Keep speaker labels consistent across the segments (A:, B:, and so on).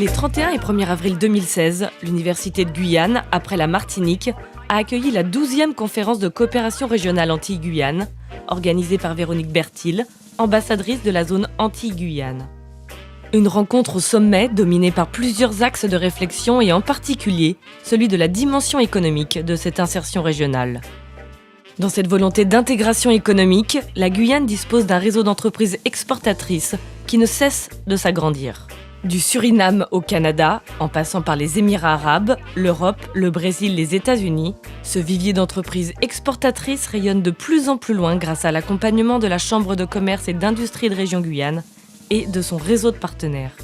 A: Les 31 et 1er avril 2016, l'Université de Guyane, après la Martinique, a accueilli la 12e conférence de coopération régionale Antilles-Guyane, organisée par Véronique Bertil, ambassadrice de la zone Antilles-Guyane. Une rencontre au sommet dominée par plusieurs axes de réflexion et en particulier celui de la dimension économique de cette insertion régionale. Dans cette volonté d'intégration économique, la Guyane dispose d'un réseau d'entreprises exportatrices qui ne cesse de s'agrandir. Du Suriname au Canada, en passant par les Émirats arabes, l'Europe, le Brésil, les États-Unis, ce vivier d'entreprises exportatrices rayonne de plus en plus loin grâce à l'accompagnement de la Chambre de commerce et d'industrie de région Guyane et de son réseau de partenaires.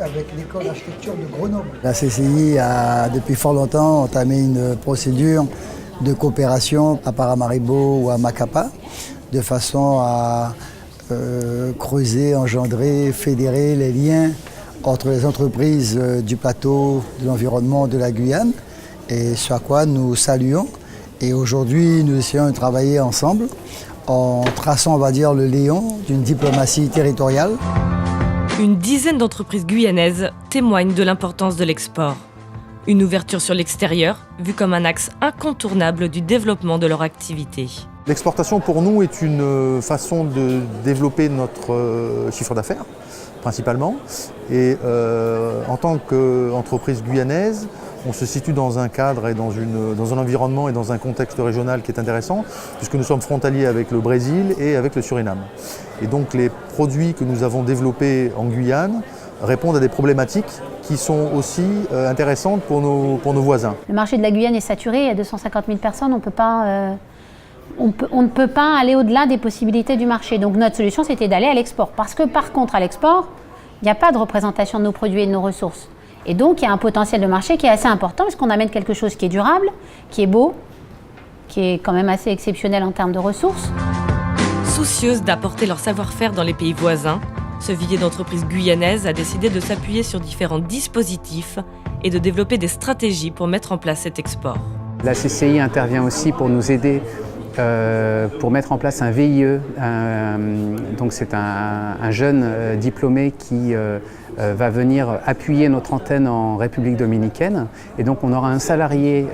B: Avec l'école d'architecture de Grenoble.
C: La CCI a depuis fort longtemps entamé une procédure de coopération à Paramaribo ou à Macapa, de façon à creuser, engendrer, fédérer les liens entre les entreprises du plateau, de l'environnement de la Guyane, et ce à quoi nous saluons. Et aujourd'hui, nous essayons de travailler ensemble en traçant, on va dire, le léon d'une diplomatie territoriale.
A: Une dizaine d'entreprises guyanaises témoignent de l'importance de l'export. Une ouverture sur l'extérieur, vue comme un axe incontournable du développement de leur activité.
D: L'exportation pour nous est une façon de développer notre chiffre d'affaires, principalement. Et en tant qu'entreprise guyanaise, on se situe dans un cadre et dans un environnement et dans un contexte régional qui est intéressant, puisque nous sommes frontaliers avec le Brésil et avec le Suriname. Et donc les produits que nous avons développés en Guyane répondent à des problématiques qui sont aussi intéressantes pour nos voisins.
E: Le marché de la Guyane est saturé, il y a 250 000 personnes, on ne peut pas aller au-delà des possibilités du marché. Donc notre solution, c'était d'aller à l'export. Parce que par contre, à l'export, il n'y a pas de représentation de nos produits et de nos ressources. Et donc, il y a un potentiel de marché qui est assez important parce qu'on amène quelque chose qui est durable, qui est beau, qui est quand même assez exceptionnel en termes de ressources.
A: Soucieuse d'apporter leur savoir-faire dans les pays voisins, ce vivier d'entreprises guyanaises a décidé de s'appuyer sur différents dispositifs et de développer des stratégies pour mettre en place cet export.
F: La CCI intervient aussi pour nous aider pour mettre en place un VIE. Donc c'est un jeune diplômé qui va venir appuyer notre antenne en République dominicaine. Et donc on aura un salarié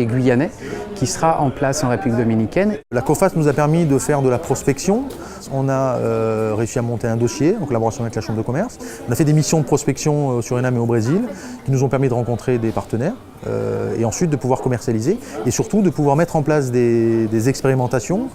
F: guyanais qui sera en place en République dominicaine.
D: La COFAS nous a permis de faire de la prospection. On a réussi à monter un dossier en collaboration avec la Chambre de commerce. On a fait des missions de prospection au Suriname et au Brésil qui nous ont permis de rencontrer des partenaires et ensuite de pouvoir commercialiser et surtout de pouvoir mettre en place des expérimentations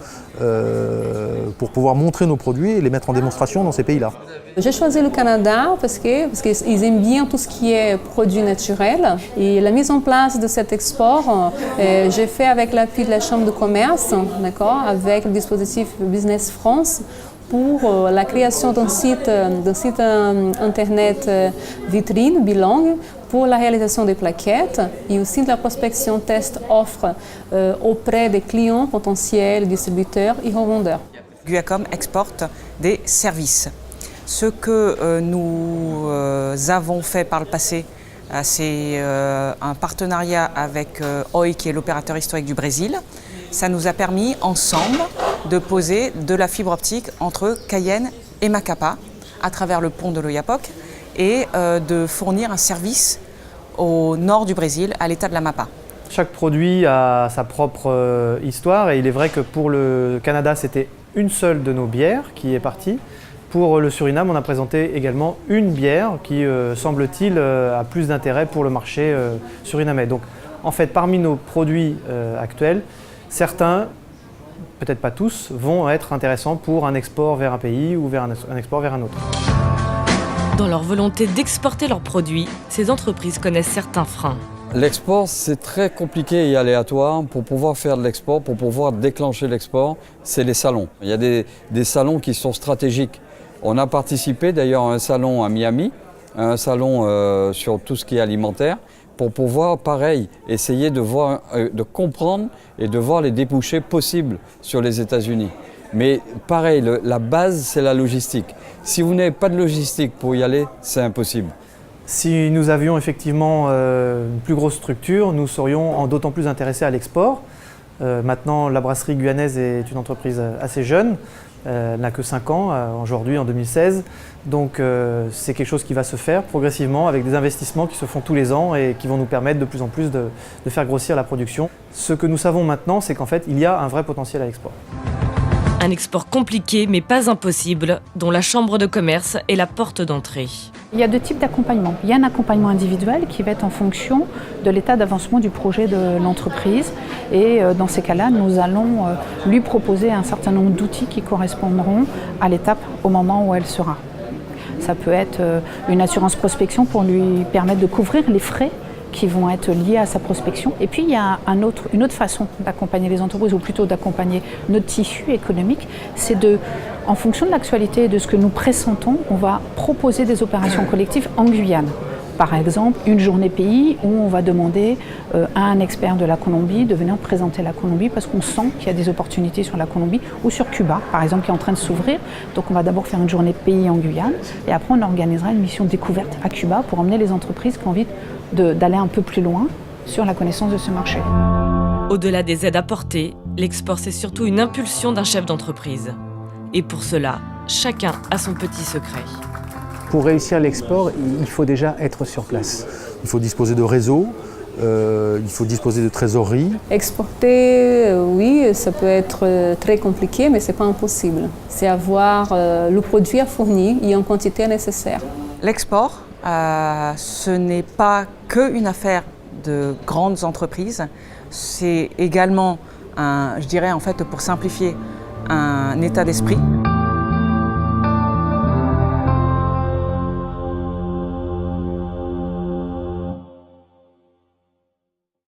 D: pour pouvoir montrer nos produits et les mettre en démonstration dans ces pays-là.
G: J'ai choisi le Canada parce qu'ils aiment bien tout ce qui est produits naturels. Et la mise en place de cet export, j'ai fait avec l'appui de la Chambre de commerce, avec le dispositif Business France, pour la création d'un site internet vitrine bilingue pour la réalisation des plaquettes et aussi de la prospection test-offre auprès des clients potentiels, distributeurs et revendeurs.
H: Guyacom exporte des services. Ce que nous avons fait par le passé, c'est un partenariat avec Oi, qui est l'opérateur historique du Brésil. Ça nous a permis ensemble de poser de la fibre optique entre Cayenne et Macapa à travers le pont de l'Oyapock et de fournir un service au nord du Brésil, à l'état de l'Amapá.
I: Chaque produit a sa propre histoire et il est vrai que pour le Canada, c'était une seule de nos bières qui est partie. Pour le Suriname, on a présenté également une bière qui, semble-t-il, a plus d'intérêt pour le marché surinamais. Donc, en fait, parmi nos produits actuels, certains, peut-être pas tous, vont être intéressants pour un export vers un pays ou vers un export vers un autre.
A: Dans leur volonté d'exporter leurs produits, ces entreprises connaissent certains freins.
J: L'export, c'est très compliqué et aléatoire. Pour pouvoir faire de l'export, pour pouvoir déclencher l'export, c'est les salons. Il y a des salons qui sont stratégiques. On a participé d'ailleurs à un salon à Miami, à un salon sur tout ce qui est alimentaire, pour pouvoir, pareil, essayer de comprendre et de voir les débouchés possibles sur les États-Unis. Mais pareil, la base, c'est la logistique. Si vous n'avez pas de logistique pour y aller, c'est impossible.
I: Si nous avions effectivement une plus grosse structure, nous serions d'autant plus intéressés à l'export. Maintenant, la brasserie guyanaise est une entreprise assez jeune. Elle n'a que 5 ans aujourd'hui, en 2016. Donc c'est quelque chose qui va se faire progressivement avec des investissements qui se font tous les ans et qui vont nous permettre de plus en plus de faire grossir la production. Ce que nous savons maintenant, c'est qu'en fait, il y a un vrai potentiel à l'export.
A: Un export compliqué mais pas impossible, dont la chambre de commerce est la porte d'entrée.
K: Il y a deux types d'accompagnement. Il y a un accompagnement individuel qui va être en fonction de l'état d'avancement du projet de l'entreprise. Et dans ces cas-là, nous allons lui proposer un certain nombre d'outils qui correspondront à l'étape au moment où elle sera. Ça peut être une assurance prospection pour lui permettre de couvrir les frais qui vont être liés à sa prospection. Et puis il y a une autre façon d'accompagner les entreprises, ou plutôt d'accompagner notre tissu économique, c'est en fonction de l'actualité et de ce que nous pressentons, on va proposer des opérations collectives en Guyane. Par exemple, une journée pays où on va demander à un expert de la Colombie de venir présenter la Colombie parce qu'on sent qu'il y a des opportunités sur la Colombie ou sur Cuba, par exemple, qui est en train de s'ouvrir. Donc on va d'abord faire une journée pays en Guyane et après on organisera une mission découverte à Cuba pour emmener les entreprises qui ont envie d'aller un peu plus loin sur la connaissance de ce marché.
A: Au-delà des aides apportées, l'export c'est surtout une impulsion d'un chef d'entreprise. Et pour cela, chacun a son petit secret.
F: Pour réussir l'export, il faut déjà être sur place.
D: Il faut disposer de réseaux, il faut disposer de trésorerie.
G: Exporter, oui, ça peut être très compliqué, mais ce n'est pas impossible. C'est avoir le produit à fournir et en quantité nécessaire.
H: L'export, ce n'est pas qu'une affaire de grandes entreprises, c'est également, je dirais en fait pour simplifier, un état d'esprit.